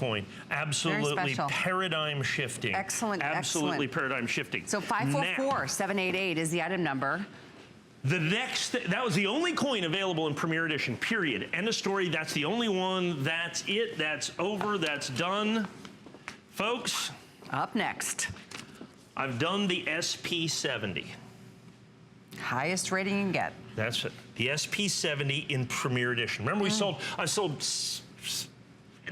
coin. Absolutely paradigm shifting. Excellent, absolutely paradigm shifting. So 544788 is the item number. The next, that was the only coin available in Premier Edition, period. End of story, that's the only one, that's it, that's over, that's done. Folks. Up next. I've done the SP70. Highest rating you can get. That's it, the SP70 in Premier Edition. Remember I sold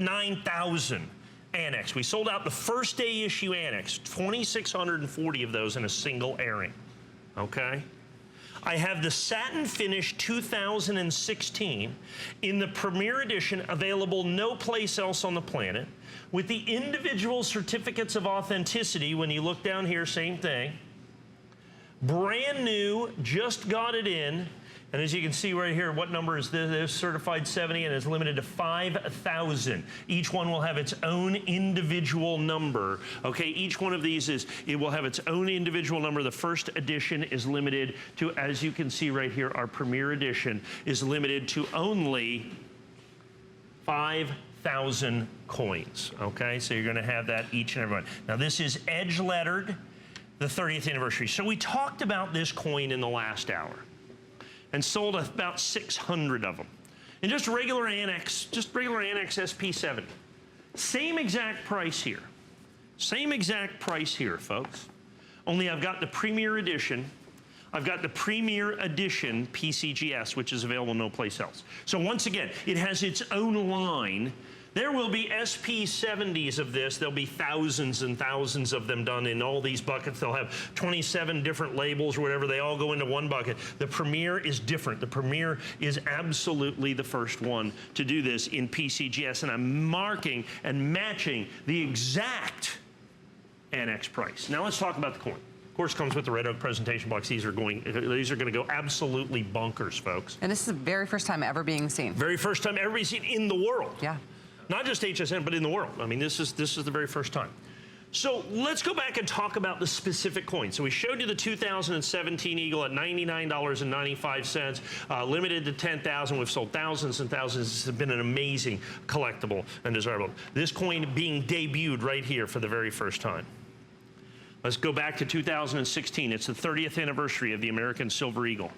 9,000 Annex. We sold out the first day issue Annex, 2,640 of those in a single airing, okay? I have the SatinFinish 2016 in the Premier Edition, available no place else on the planet, with the individual certificates of authenticity. When you look down here, same thing. Brand new, just got it in. And as you can see right here, what number is this? This certified 70, and it's limited to 5,000. Each one will have its own individual number. Okay, each one of these it will have its own individual number. The first edition is limited to, as you can see right here, our Premier Edition is limited to only 5,000 coins. Okay, so you're going to have that each and every one. Now this is edge lettered, the 30th anniversary. So we talked about this coin in the last hour, and sold about 600 of them. And just regular Annex SP70. Same exact price here. Same exact price here, folks. Only I've got the Premier Edition. I've got the Premier Edition PCGS, which is available no place else. So once again, it has its own line. There will be SP70s of this. There'll be thousands and thousands of them done in all these buckets. They'll have 27 different labels or whatever. They all go into one bucket. The Premier is different. The Premier is absolutely the first one to do this in PCGS, and I'm marking and matching the exact Annex price. Now let's talk about the coin. Of course, comes with the red oak presentation box. These are going to go absolutely bonkers, folks. And this is the very first time ever being seen. Very first time ever being seen in the world. Yeah. Not just HSN, but in the world. I mean, this is the very first time. So let's go back and talk about the specific coin. So we showed you the 2017 Eagle at $99.95, limited to 10,000. We've sold thousands and thousands. This has been an amazing collectible and desirable. This coin being debuted right here for the very first time. Let's go back to 2016. It's the 30th anniversary of the American Silver Eagle.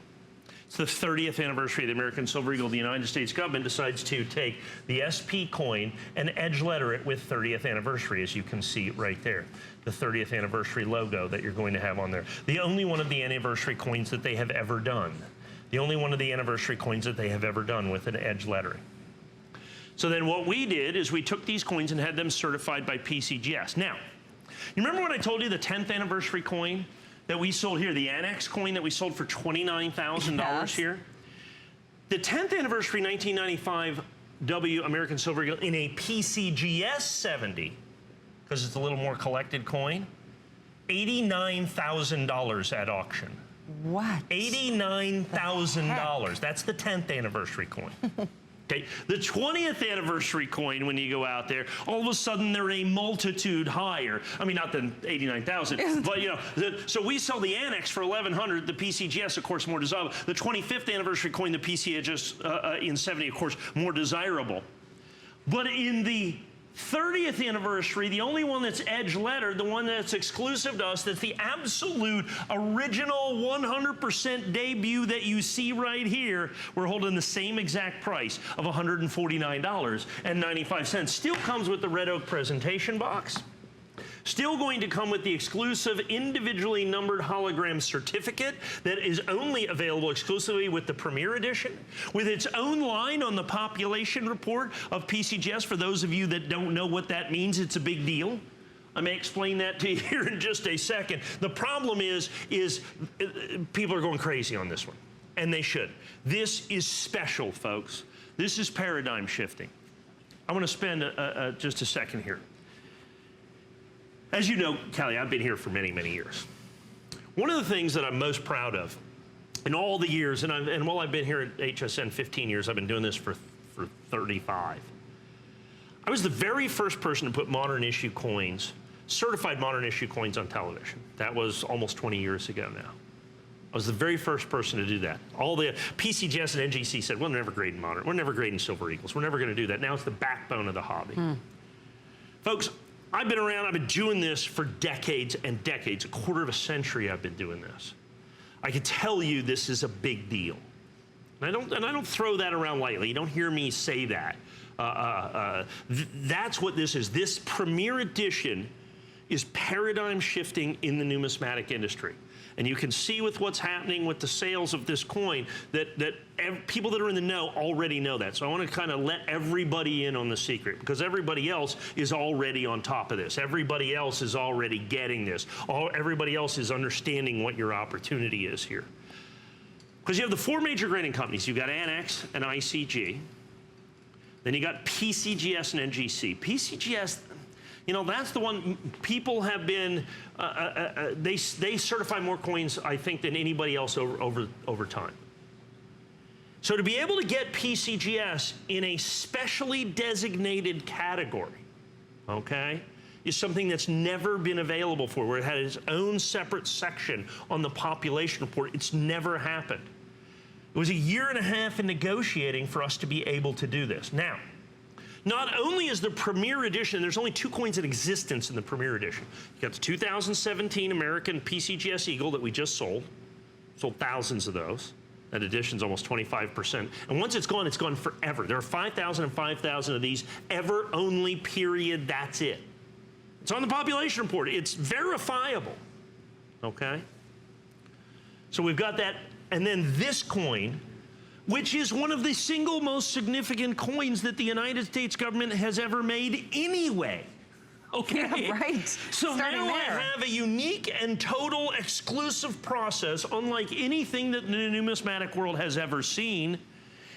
It's the 30th anniversary of the American Silver Eagle. The United States government decides to take the SP coin and edge letter it with 30th anniversary, as you can see right there. The 30th anniversary logo that you're going to have on there. The only one of the anniversary coins that they have ever done. The only one of the anniversary coins that they have ever done with an edge lettering. So then what we did is we took these coins and had them certified by PCGS. Now, you remember when I told you the 10th anniversary coin that we sold here, the Annex coin that we sold for $29,000 here? The 10th anniversary 1995 W American Silver Eagle in a PCGS 70, because it's a little more collected coin, $89,000 at auction. What? $89,000. That's the 10th anniversary coin. Okay, the 20th anniversary coin, when you go out there, all of a sudden they're a multitude higher. I mean, not than 89,000, but you know, so we sell the Annex for 1,100, the PCGS, of course, more desirable. The 25th anniversary coin, the PCGS in 70, of course, more desirable. But in the 30th anniversary, the only one that's edge lettered, the one that's exclusive to us, that's the absolute original 100% debut that you see right here, we're holding the same exact price of $149.95. Still comes with the red oak presentation box. Still going to come with the exclusive individually numbered hologram certificate that is only available exclusively with the Premier Edition, with its own line on the population report of PCGS. For those of you that don't know what that means, it's a big deal. I may explain that to you here in just a second. The problem is people are going crazy on this one, and they should. This is special, folks. This is paradigm shifting. I want to spend just a second here. As you know, Callie, I've been here for many, many years. One of the things that I'm most proud of in all the years, and while I've been here at HSN 15 years, I've been doing this for 35. I was the very first person to put modern issue coins, certified modern issue coins on television. That was almost 20 years ago now. I was the very first person to do that. All the PCGS and NGC said, we're never grading modern. We're never grading Silver Eagles. We're never going to do that. Now it's the backbone of the hobby. Folks, I've been around, I've been doing this for decades and decades, a quarter of a century I've been doing this. I can tell you this is a big deal. And I don't throw that around lightly. You don't hear me say that. That's what this is. This Premier Edition is paradigm shifting in the numismatic industry. And you can see with what's happening with the sales of this coin that people that are in the know already know that. So I want to kind of let everybody in on the secret, because everybody else is already on top of this. Everybody else is already getting this. Everybody else is understanding what your opportunity is here. Because you have the four major grading companies. You've got Annex and ICG. Then you got PCGS and NGC. PCGS, you know, that's the one people have been, they certify more coins, I think, than anybody else over time. So to be able to get PCGS in a specially designated category, okay, is something that's never been available for, where it had its own separate section on the population report. It's never happened. It was a year and a half in negotiating for us to be able to do this. Now, not only is the Premier Edition, there's only two coins in existence in the Premier Edition. You got the 2017 American PCGS Eagle that we just sold thousands of those. That edition's almost 25%. And once it's gone forever. There are 5,000 and 5,000 of these, ever, only, period, that's it. It's on the population report. It's verifiable, okay? So we've got that, and then this coin, which is one of the single most significant coins that the United States government has ever made anyway. Okay. Yeah, right. So now I have a unique and total exclusive process, unlike anything that the numismatic world has ever seen.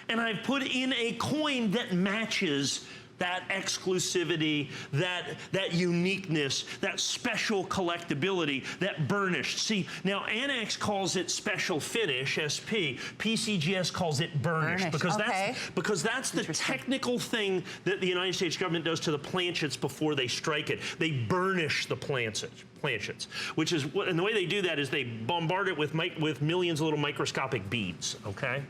And I've put in a coin that matches that exclusivity, that uniqueness, that special collectability, that burnished. See, now Annex calls it special finish, SP. PCGS calls it burnished. Because that's the technical thing that the United States government does to the planchets before they strike it. They burnish the planchets, which is, and the way they do that is they bombard it with millions of little microscopic beads, okay?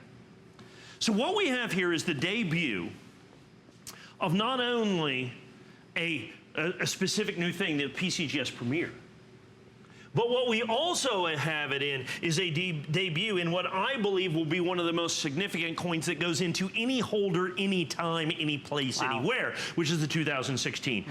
So what we have here is the debut of not only a specific new thing, the PCGS Premier, but what we also have it in is a debut in what I believe will be one of the most significant coins that goes into any holder, anytime, any place, anywhere, which is the 2016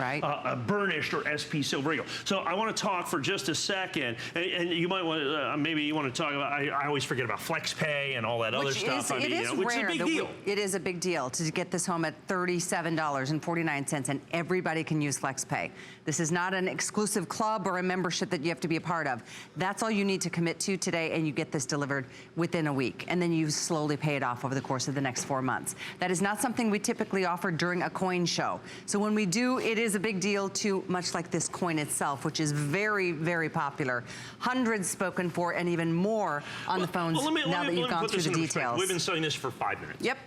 burnished or SP Silver Eagle. So I want to talk for just a second, and you might want to, maybe you want to talk about, I always forget about FlexPay and all that other stuff. It is a big deal. It is a big deal to get this home at $37.49, and everybody can use FlexPay. This is not an exclusive club or a membership that you have to be a part of. That's all you need to commit to today, and you get this delivered within a week, and then you slowly pay it off over the course of the next 4 months. That is not something we typically offer during a coin show. So when we do, it is a big deal too, much like this coin itself, which is very, very popular. Hundreds spoken for, and even more on the phones now that you've gone through the details. We've been selling this for 5 minutes. Yep.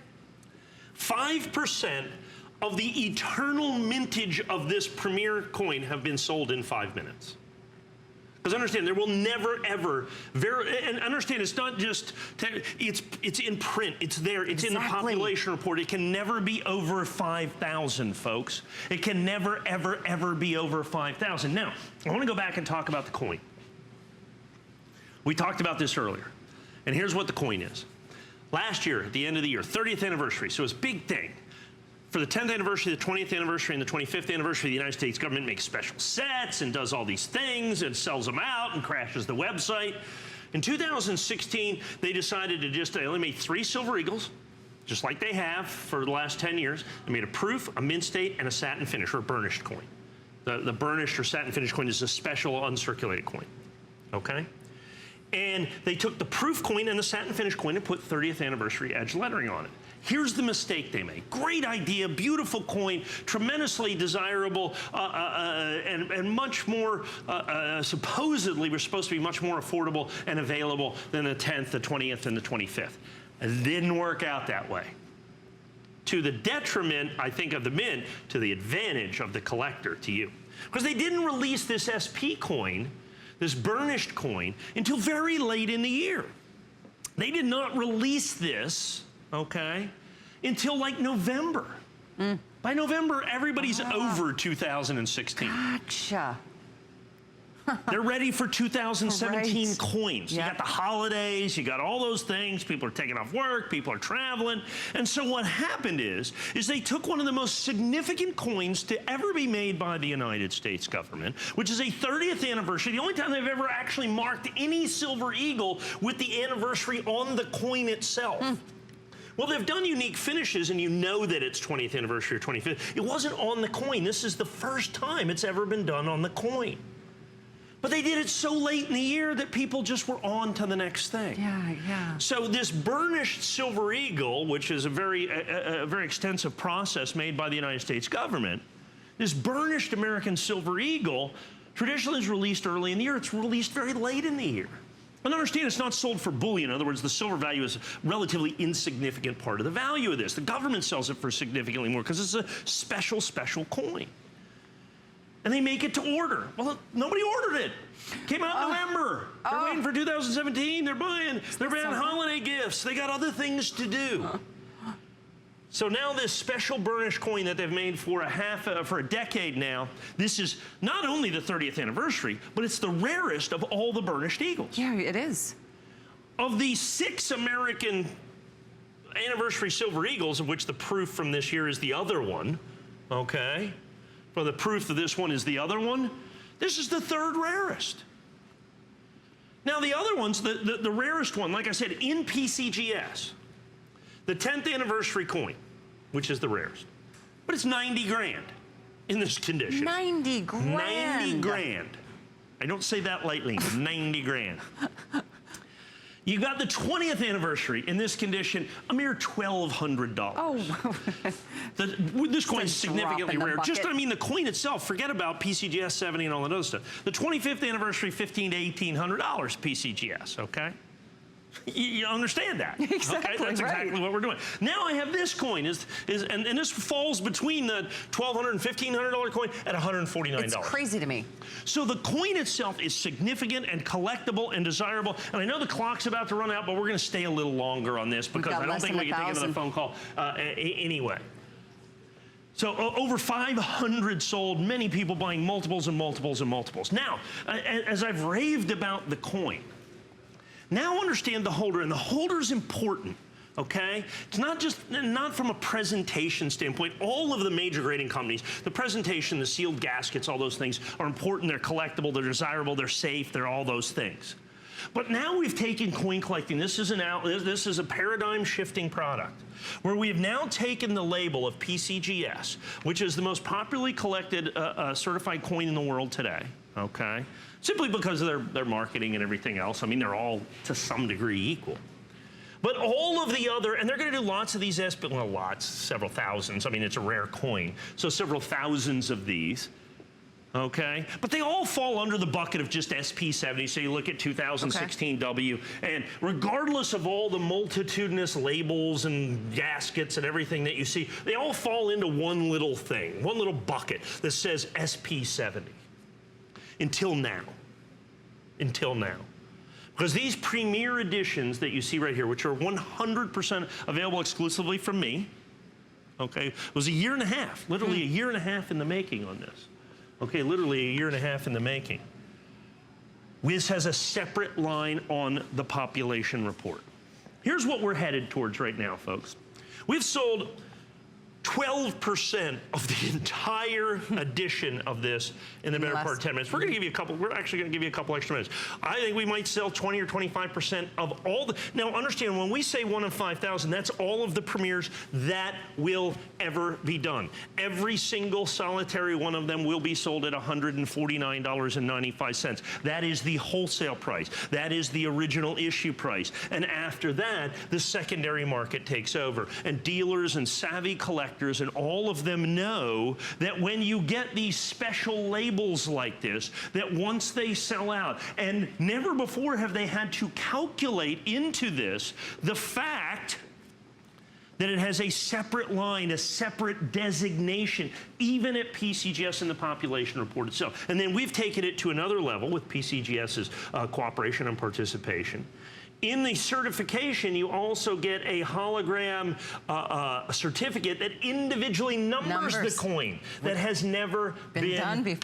5% of the eternal mintage of this Premier coin have been sold in 5 minutes. Because understand, there will never, ever, and understand, it's not just, it's in print, it's there, it's in the population report. It can never be over 5,000, folks. It can never, ever, ever be over 5,000. Now, I want to go back and talk about the coin. We talked about this earlier, and here's what the coin is. Last year, at the end of the year, 30th anniversary, so it's a big thing. For the 10th anniversary, the 20th anniversary, and the 25th anniversary, the United States government makes special sets and does all these things and sells them out and crashes the website. In 2016, they decided to just, they only made 3 Silver Eagles, just like they have for the last 10 years. They made a proof, a mint state, and a SatinFinish, or a burnished coin. The burnished or SatinFinish coin is a special uncirculated coin, okay? And they took the proof coin and the SatinFinish coin and put 30th anniversary edge lettering on it. Here's the mistake they made. Great idea, beautiful coin, tremendously desirable, and much more, supposedly we're supposed to be much more affordable and available than the 10th, the 20th, and the 25th. It didn't work out that way. To the detriment, I think, of the mint, to the advantage of the collector, to you. Because they didn't release this SP coin, this burnished coin, until very late in the year. They did not release this, okay, until like November. By November, everybody's over 2016. Gotcha. They're ready for 2017 Right. coins. You got the holidays, you got all those things. People are taking off work, people are traveling. And so what happened is they took one of the most significant coins to ever be made by the United States government, which is a 30th anniversary, the only time they've ever actually marked any silver eagle with the anniversary on the coin itself. Well, they've done unique finishes, and you know that it's 20th anniversary or 25th. It wasn't on the coin. This is the first time it's ever been done on the coin. But they did it so late in the year that people just were on to the next thing. Yeah. So this burnished silver eagle, which is a very extensive process made by the United States government, this burnished American silver eagle traditionally is released early in the year. It's released very late in the year. And understand, it's not sold for bullion. In other words, the silver value is a relatively insignificant part of the value of this. The government sells it for significantly more because it's a special coin. And they make it to order. Well, nobody ordered it. Came out in November. They're waiting for 2017. They're buying holiday gifts. They got other things to do. So now this special burnished coin that they've made for a decade now, this is not only the 30th anniversary, but it's the rarest of all the burnished eagles. Yeah, it is. Of the 6 American anniversary silver eagles, of which the proof from this year is the other one, okay? Well, the proof of this one is the other one. This is the 3rd rarest. Now, the other one's the rarest one, like I said, in PCGS. The 10th anniversary coin, which is the rarest. But it's 90 grand in this condition. 90 grand. 90 grand. I don't say that lightly, 90 grand. You got the 20th anniversary in this condition, a mere $1,200. Oh. This coin is significantly rare. Bucket. The coin itself, forget about PCGS 70 and all that other stuff. The 25th anniversary, $1,500 to $1,800 PCGS, okay? You understand that. Exactly, okay? That's exactly what we're doing. Now I have this coin, and this falls between the $1,200 and $1,500 coin at $149. It's crazy to me. So the coin itself is significant and collectible and desirable. And I know the clock's about to run out, but we're going to stay a little longer on this because I don't think we can take another phone call anyway. So over 500 sold, many people buying multiples and multiples and multiples. Now, as I've raved about the coin, now understand the holder, and the holder's important, okay? It's not from a presentation standpoint. All of the major grading companies, the presentation, the sealed gaskets, all those things are important. They're collectible, they're desirable, they're safe, they're all those things. But now we've taken coin collecting. This is a paradigm-shifting product where we have now taken the label of PCGS, which is the most popularly collected certified coin in the world today, okay? Simply because of their marketing and everything else. I mean, they're all to some degree equal. But all of the other, and they're going to do lots of these lots, several thousands. I mean, it's a rare coin, so several thousands of these. Okay, but they all fall under the bucket of just SP70. So you look at 2016 W, and regardless of all the multitudinous labels and gaskets and everything that you see, they all fall into one little thing, one little bucket that says SP70. Until now. Because these premier editions that you see right here, which are 100% available exclusively from me, okay, it was a year and a half, literally a year and a half in the making on this. Okay, literally a year and a half in the making. Wiz has a separate line on the population report. Here's what we're headed towards right now, folks. We've sold 12% of the entire edition of this in the better part of 10 minutes. We're actually going to give you a couple extra minutes. I think we might sell 20 or 25% of all the, now understand, when we say 1 in 5,000, that's all of the premieres that will ever be done. Every single solitary one of them will be sold at $149.95. That is the wholesale price. That is the original issue price. And after that, the secondary market takes over. And dealers and savvy collectors and all of them know that when you get these special labels like this, that once they sell out, and never before have they had to calculate into this the fact that it has a separate line, a separate designation, even at PCGS in the population report itself. And then we've taken it to another level with PCGS's cooperation and participation. In the certification, you also get a hologram certificate that individually numbers the coin that has never been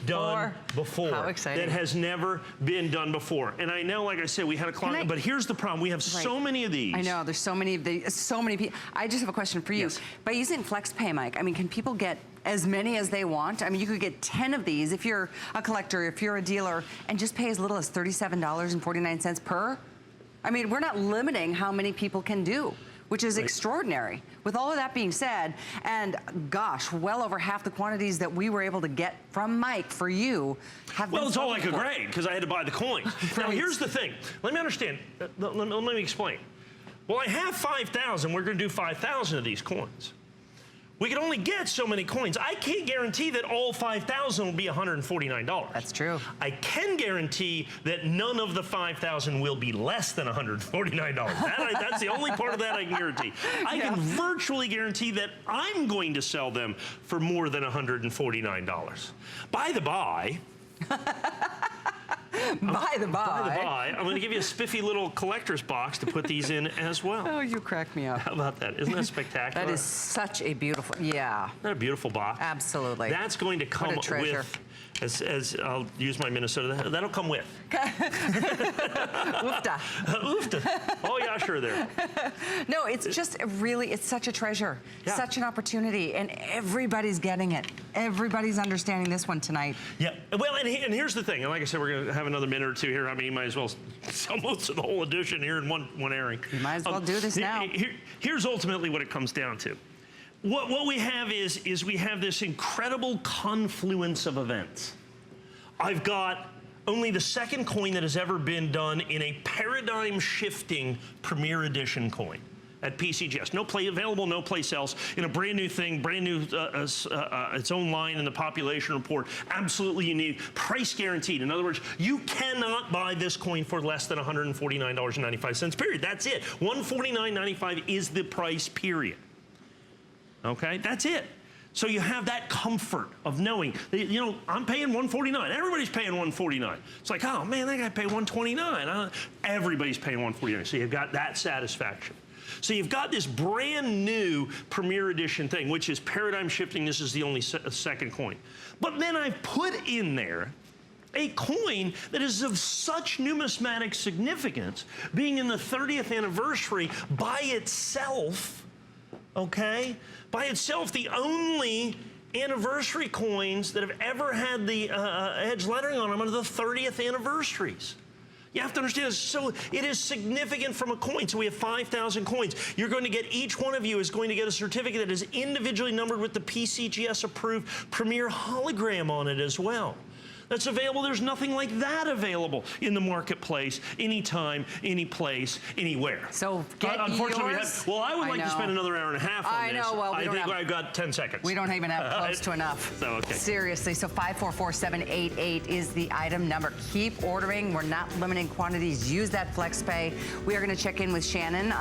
done before. How exciting. That has never been done before. And I know, like I said, we had a client, but here's the problem. We have so many of these. I know, there's so many of these, so many people. I just have a question for you. Yes. By using FlexPay, Mike, I mean, can people get as many as they want? I mean, you could get 10 of these if you're a collector, if you're a dealer, and just pay as little as $37.49 per. I mean, we're not limiting how many people can do, which is extraordinary. With all of that being said, and gosh, well over half the quantities that we were able to get from Mike for you have been it's all sold like a before. grade because I had to buy the coins. Now, here's the thing. Let me understand. Let me explain. Well, I have 5,000. We're going to do 5,000 of these coins. We can only get so many coins. I can't guarantee that all 5,000 will be $149. That's true. I can guarantee that none of the 5,000 will be less than $149. That's the only part of that I can guarantee. I can virtually guarantee that I'm going to sell them for more than $149. By the by, I'm going to give you a spiffy little collector's box to put these in as well. Oh, you crack me up. How about that? Isn't that spectacular? That is such a beautiful, Isn't that a beautiful box? Absolutely. That's going to come with, as I'll use my Minnesota, that'll come with. Oofta. Oofta. Oh, yeah, sure there. No, it's just really, it's such a treasure, such an opportunity, and everybody's getting it. Everybody's understanding this one tonight. Yeah, well, and here's the thing, and like I said, we're going to have another minute or two here. I mean, you might as well sell most of the whole edition here in one airing. You might as well do this now. Here's ultimately what it comes down to. What we have is we have this incredible confluence of events. I've got only the second coin that has ever been done in a paradigm-shifting Premier Edition coin at PCGS. No play available, no play sales, in a brand new thing, brand new, its own line in the population report, absolutely unique, price guaranteed. In other words, you cannot buy this coin for less than $149.95, period. That's it. $149.95 is the price, period. Okay, that's it. So you have that comfort of knowing that, you know, I'm paying $149. Everybody's paying $149. It's like, oh man, I gotta pay $129. Everybody's paying $149. So you've got that satisfaction. So you've got this brand new Premier Edition thing, which is paradigm shifting. This is the only second coin. But then I've put in there a coin that is of such numismatic significance, being in the 30th anniversary by itself, okay? By itself, the only anniversary coins that have ever had the edge lettering on them are the 30th anniversaries. You have to understand this. So it is significant from a coin. So we have 5,000 coins. You're going to get, each one of you is going to get a certificate that is individually numbered with the PCGS approved Premier hologram on it as well. That's available. There's nothing like that available in the marketplace, anytime, any place, anywhere. So get unfortunately, yours. Well, I would like to spend another hour and a half on this. I know. Well, I think I've got 10 seconds. We don't even have close to enough. So, okay. Seriously. So 544788 is the item number. Keep ordering. We're not limiting quantities. Use that FlexPay. We are going to check in with Shannon.